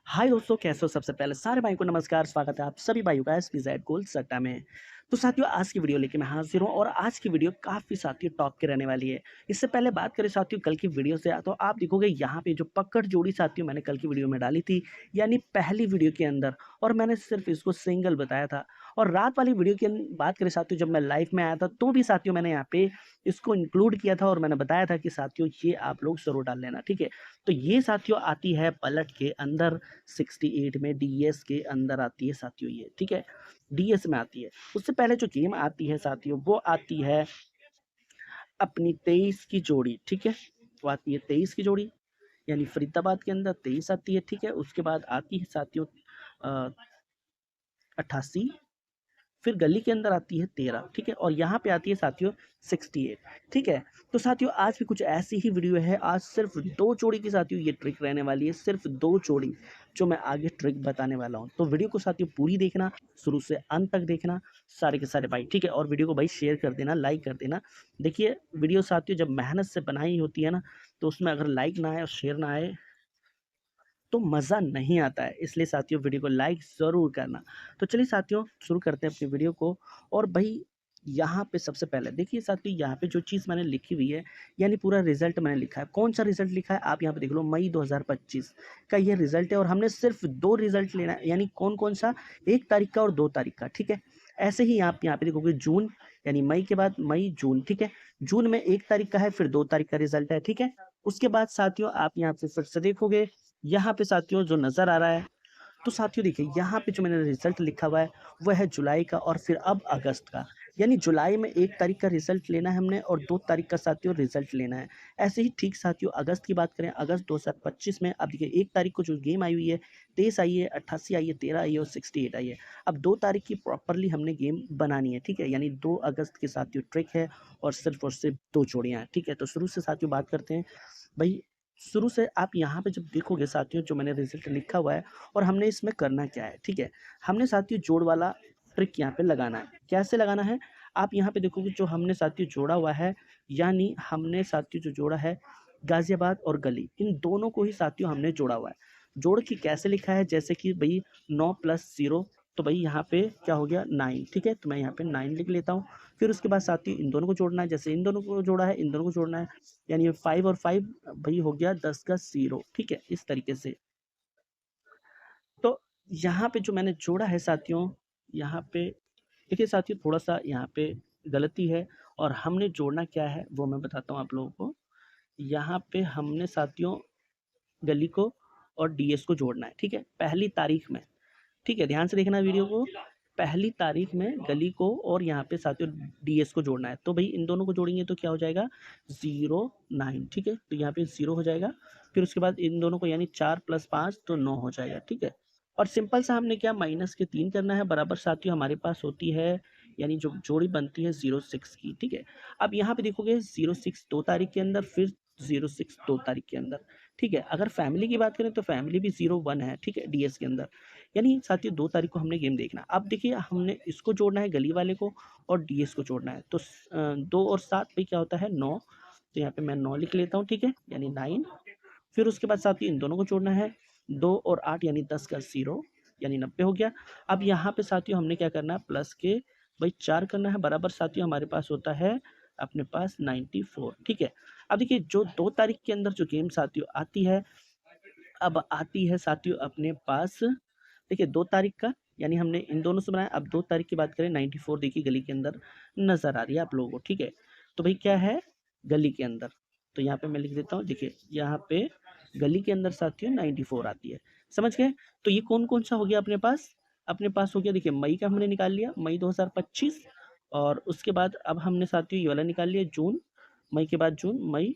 हाय दोस्तों, कैसे हो? सबसे पहले सारे भाई को नमस्कार, स्वागत है आप सभी भाइयों का एसपीजेड गोल्ड सट्टा में। तो साथियों, आज की वीडियो लेके मैं हाजिर हूँ और आज की वीडियो काफ़ी साथियों टॉप की रहने वाली है। इससे पहले बात करें साथियों कल की वीडियो से, तो आप देखोगे यहाँ पे जो पकड़ जोड़ी साथियों मैंने कल की वीडियो में डाली थी, यानी पहली वीडियो के अंदर, और मैंने सिर्फ इसको सिंगल बताया था। और रात वाली वीडियो की बात करें साथियों, जब मैं लाइव में आया था तो भी साथियों मैंने यहाँ पे इसको इंक्लूड किया था और मैंने बताया था कि साथियों ये आप लोग ज़रूर डाल लेना, ठीक है। तो ये साथियों आती है पलट के अंदर 68 में, डीएस के अंदर आती है साथियों ये, ठीक है। डीएस में आती है। उससे पहले जो गेम आती है साथियों, वो आती है अपनी 23 की जोड़ी, ठीक है। वो आती है 23 की जोड़ी, यानी फरीदाबाद के अंदर 23 आती है, ठीक है। उसके बाद आती है साथियों 88, फिर गली के अंदर आती है 13, ठीक है। और यहाँ पे आती है साथियों 68, ठीक है। तो साथियों आज भी कुछ ऐसी ही वीडियो है। आज सिर्फ दो जोड़ी की साथियों ये ट्रिक रहने वाली है, सिर्फ दो जोड़ी जो मैं आगे ट्रिक बताने वाला हूँ। तो वीडियो को साथियों पूरी देखना, शुरू से अंत तक देखना सारे के सारे भाई, ठीक है। और वीडियो को भाई शेयर कर देना, लाइक कर देना। देखिए वीडियो साथियों जब मेहनत से बनाई होती है ना, तो उसमें अगर लाइक ना आए और शेयर ना आए तो मज़ा नहीं आता है। इसलिए साथियों वीडियो को लाइक ज़रूर करना। तो चलिए साथियों शुरू करते हैं अपनी वीडियो को। और भाई यहाँ पे सबसे पहले देखिए साथियों, यहाँ पे जो चीज़ मैंने लिखी हुई है, यानी पूरा रिजल्ट मैंने लिखा है। कौन सा रिजल्ट लिखा है आप यहाँ पे देख लो, मई 2025 का ये रिजल्ट है। और हमने सिर्फ दो रिजल्ट लेना है, यानी कौन कौन सा, 1 तारीख का और 2 तारीख का, ठीक है। ऐसे ही आप यहाँ पे देखोगे जून, यानी मई के बाद मई जून, ठीक है। जून में 1 तारीख का है, फिर 2 तारीख का रिजल्ट है, ठीक है। उसके बाद साथियों आप यहाँ पे फिर से देखोगे, यहाँ पे साथियों जो नज़र आ रहा है, तो साथियों देखिए यहाँ पे जो मैंने रिजल्ट लिखा हुआ है वह है जुलाई का और फिर अब अगस्त का। यानी जुलाई में 1 तारीख का रिजल्ट लेना है हमने और 2 तारीख का साथियों रिजल्ट लेना है। ऐसे ही ठीक साथियों अगस्त की बात करें, अगस्त 2025 में अब देखिए 1 तारीख को जो गेम आई हुई है, 23 आई है, 88 आई है, 13 आई है और 68 आई है। अब 2 तारीख की प्रॉपरली हमने गेम बनानी है, ठीक है। यानी 2 अगस्त के साथियों ट्रिक है और सिर्फ दो जोड़ियाँ हैं, ठीक है। तो शुरू से साथियों बात करते हैं भाई। शुरू से आप यहाँ पे जब देखोगे साथियों, जो मैंने रिजल्ट लिखा हुआ है और हमने इसमें करना क्या है, ठीक है। हमने साथियों जोड़ वाला ट्रिक यहाँ पे लगाना है। कैसे लगाना है, आप यहाँ पे देखोगे जो हमने साथियों जोड़ा हुआ है, यानी हमने साथियों जो जोड़ा है गाजियाबाद और गली, इन दोनों को ही साथियों हमने जोड़ा हुआ है। जोड़ के कैसे लिखा है, जैसे कि भाई 9 + 0, तो भाई यहाँ पे क्या हो गया 9, ठीक है। तो मैं यहाँ पे 9 लिख लेता हूँ। फिर उसके बाद साथियों इन दोनों को जोड़ना है, जैसे इन दोनों को जोड़ा है इन दोनों को जोड़ना है, यानी 5 और 5 भाई हो गया 10 का 0, ठीक है। इस तरीके से। तो यहाँ पे जो मैंने जोड़ा है साथियों, यहाँ पे देखिए साथियों थोड़ा सा यहाँ पे गलती है और हमने जोड़ना क्या है वो मैं बताता हूँ आप लोगों को। यहाँ पे हमने साथियों गली को और डीएस को जोड़ना है, ठीक है, पहली तारीख में, ठीक है। ध्यान से देखना वीडियो को। पहली तारीख में गली को और यहाँ पे साथियों डीएस को जोड़ना है। तो भाई इन दोनों को जोड़ेंगे तो क्या हो जाएगा 09, ठीक है। तो यहाँ पे 0 हो जाएगा। फिर उसके बाद इन दोनों को यानी 4 + 5 तो 9 हो जाएगा, ठीक है। और सिंपल सा हमने क्या माइनस के 3 करना है, बराबर साथियों हमारे पास होती है, यानी जो जोड़ी बनती है 06 की, ठीक है। अब यहाँ पे देखोगे 06 2 तारीख के अंदर, फिर 06 2 तारीख के अंदर, ठीक है। अगर फैमिली की बात करें तो फैमिली भी 01 है, ठीक है, डीएस के अंदर। यानी साथियों 2 तारीख को हमने गेम देखना। अब देखिए हमने इसको जोड़ना है गली वाले को और डीएस को जोड़ना है। तो 2 और 7 पे क्या होता है 9, तो यहाँ पे मैं 9 लिख लेता हूँ, ठीक है, यानी 9। फिर उसके बाद साथियों इन दोनों को जोड़ना है, 2 और 8 यानी 10 का 0, यानी 90 हो गया। अब यहाँ पे साथियों हमने क्या करना है, प्लस के भाई 4 करना है, बराबर साथियों हमारे पास होता है अपने पास 94, ठीक है। अब देखिए जो 2 तारीख के अंदर जो गेम साथियों आती है, अब आती है साथियों अपने पास, देखिए 2 तारीख का, यानी हमने इन दोनों से बनाया। अब 2 तारीख की बात करें 94 देखिए गली के अंदर नजर आ रही है आप लोगों को, ठीक है। तो भाई क्या है गली के अंदर, तो यहाँ पे मैं लिख देता हूँ, देखिए यहाँ पे गली के अंदर साथियों 94 आती है, समझ गए। तो ये कौन कौन सा हो गया अपने पास हो गया, देखिए मई का हमने निकाल लिया, मई 2025। और उसके बाद अब हमने साथियों ये वाला निकाल लिया जून, मई के बाद जून, मई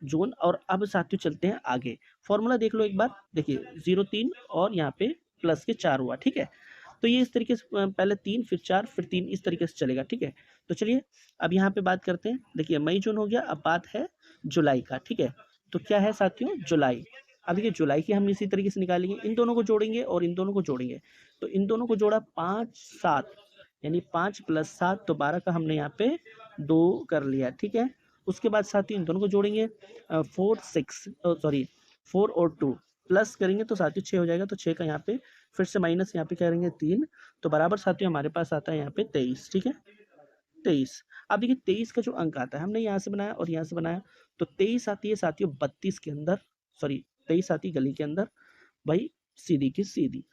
जून। और अब साथियों चलते हैं आगे, फॉर्मूला देख लो एक बार, देखिए 03 और यहाँ पे प्लस के 4 हुआ, ठीक है। तो ये इस तरीके से पहले 3 फिर 4 फिर 3 इस तरीके से चलेगा, ठीक है। तो चलिए अब यहाँ पे बात करते हैं, देखिए मई जून हो गया, अब बात है जुलाई का, ठीक है। तो क्या है साथियों जुलाई। अब देखिए जुलाई की हम इसी तरीके से निकालेंगे, इन दोनों को जोड़ेंगे और इन दोनों को जोड़ेंगे। तो इन दोनों को जोड़ा 5 7, यानी 5 + 7 तो 12 का हमने यहाँ पे 2 कर लिया, ठीक है। उसके बाद साथियों इन दोनों को जोड़ेंगे 4 6 सॉरी 4 और 2, प्लस करेंगे तो साथियों 6 हो जाएगा, तो 6 का यहाँ पे फिर से माइनस यहाँ पे करेंगे 3, तो बराबर साथियों हमारे पास आता है यहाँ पे 23, ठीक है 23। अब देखिए 23 का जो अंक आता है, हमने यहाँ से बनाया और यहाँ से बनाया, तो 23 आती है साथियों 32 के अंदर, सॉरी 23 आती है गली के अंदर भाई, सीधी की सीधी,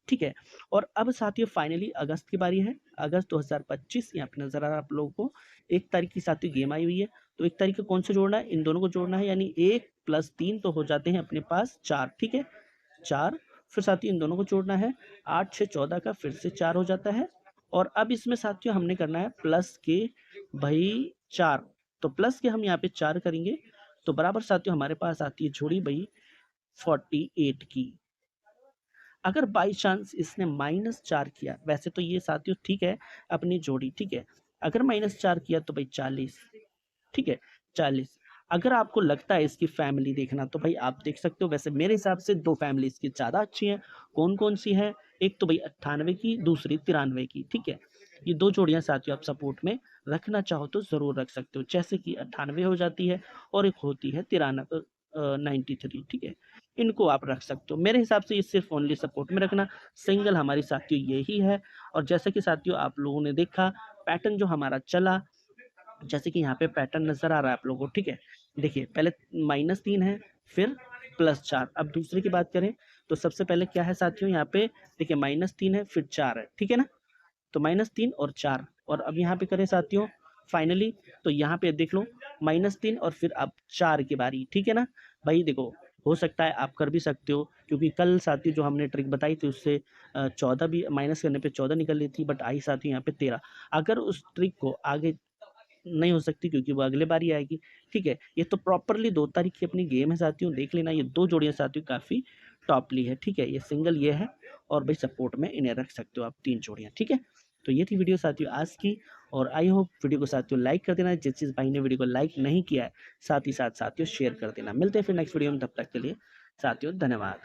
ठीक है। और अब साथियों फाइनली अगस्त की बारी है, अगस्त 2025 यहाँ पे नजर आ रहा है आप लोगों को। 1 तारीख की साथियों गेम आई हुई है, तो 1 तारीख को कौन से जोड़ना है, इन दोनों को जोड़ना है, यानी 1 + 3 तो हो जाते हैं अपने पास 4, ठीक है 4। फिर साथियों इन दोनों को जोड़ना है, 8 6 14 का फिर से 4 हो जाता है। और अब इसमें साथियों हमने करना है प्लस के भाई 4, तो प्लस के हम यहाँ पे 4 करेंगे, तो बराबर साथियों हमारे पास आती है जोड़ी भाई 48 की। अगर बाई चांस इसने -4 किया, वैसे तो ये साथियों ठीक है अपनी जोड़ी, ठीक है, अगर -4 किया तो भाई 40, ठीक है 40। अगर आपको लगता है इसकी फैमिली देखना तो भाई आप देख सकते हो, वैसे मेरे हिसाब से 2 फैमिली इसकी ज़्यादा अच्छी हैं। कौन कौन सी है, एक तो भाई 98 की, दूसरी 93 की, ठीक है। ये 2 जोड़ियां साथियों आप सपोर्ट में रखना चाहो तो ज़रूर रख सकते हो, जैसे कि 98 हो जाती है और एक होती है 93, ठीक है, इनको आप रख सकते हो। मेरे हिसाब से ये सिर्फ ओनली सपोर्ट में रखना, सिंगल हमारी साथियों यही है। और जैसे कि साथियों आप लोगों ने देखा पैटर्न जो हमारा चला, जैसे कि यहाँ पे पैटर्न नजर आ रहा है आप लोगों को, ठीक है। देखिए पहले -3 है, फिर +4। अब दूसरे की बात करें तो सबसे पहले क्या है साथियों, यहाँ पे देखिए -3 है फिर 4 है, ठीक है ना, तो -3 और 4। और अब यहाँ पे करें साथियों फाइनली, तो यहाँ पे देख लो -3 और फिर अब 4 की बारी, ठीक है ना भाई। देखो हो सकता है आप कर भी सकते हो, क्योंकि कल साथियों जो हमने ट्रिक बताई थी उससे 14 भी माइनस करने पे 14 निकल रही थी, बट आई साथियों यहाँ पे 13। अगर उस ट्रिक को आगे नहीं हो सकती क्योंकि वो अगले बार ही आएगी, ठीक है। ये तो प्रॉपरली 2 तारीख की अपनी गेम है साथियों, देख लेना ये 2 जोड़ियां साथियों काफ़ी टॉपली है, ठीक है। ये सिंगल ये है, और भाई सपोर्ट में इन्हें रख सकते हो आप 3 जोड़ियां, ठीक है। तो ये थी वीडियो साथियों आज की, और आई होप वीडियो को साथियों लाइक कर देना, जिस चीज़ भाई ने वीडियो को लाइक नहीं किया है साथ ही साथ साथियों शेयर कर देना। मिलते हैं फिर नेक्स्ट वीडियो में, तब तक के लिए साथियों धन्यवाद।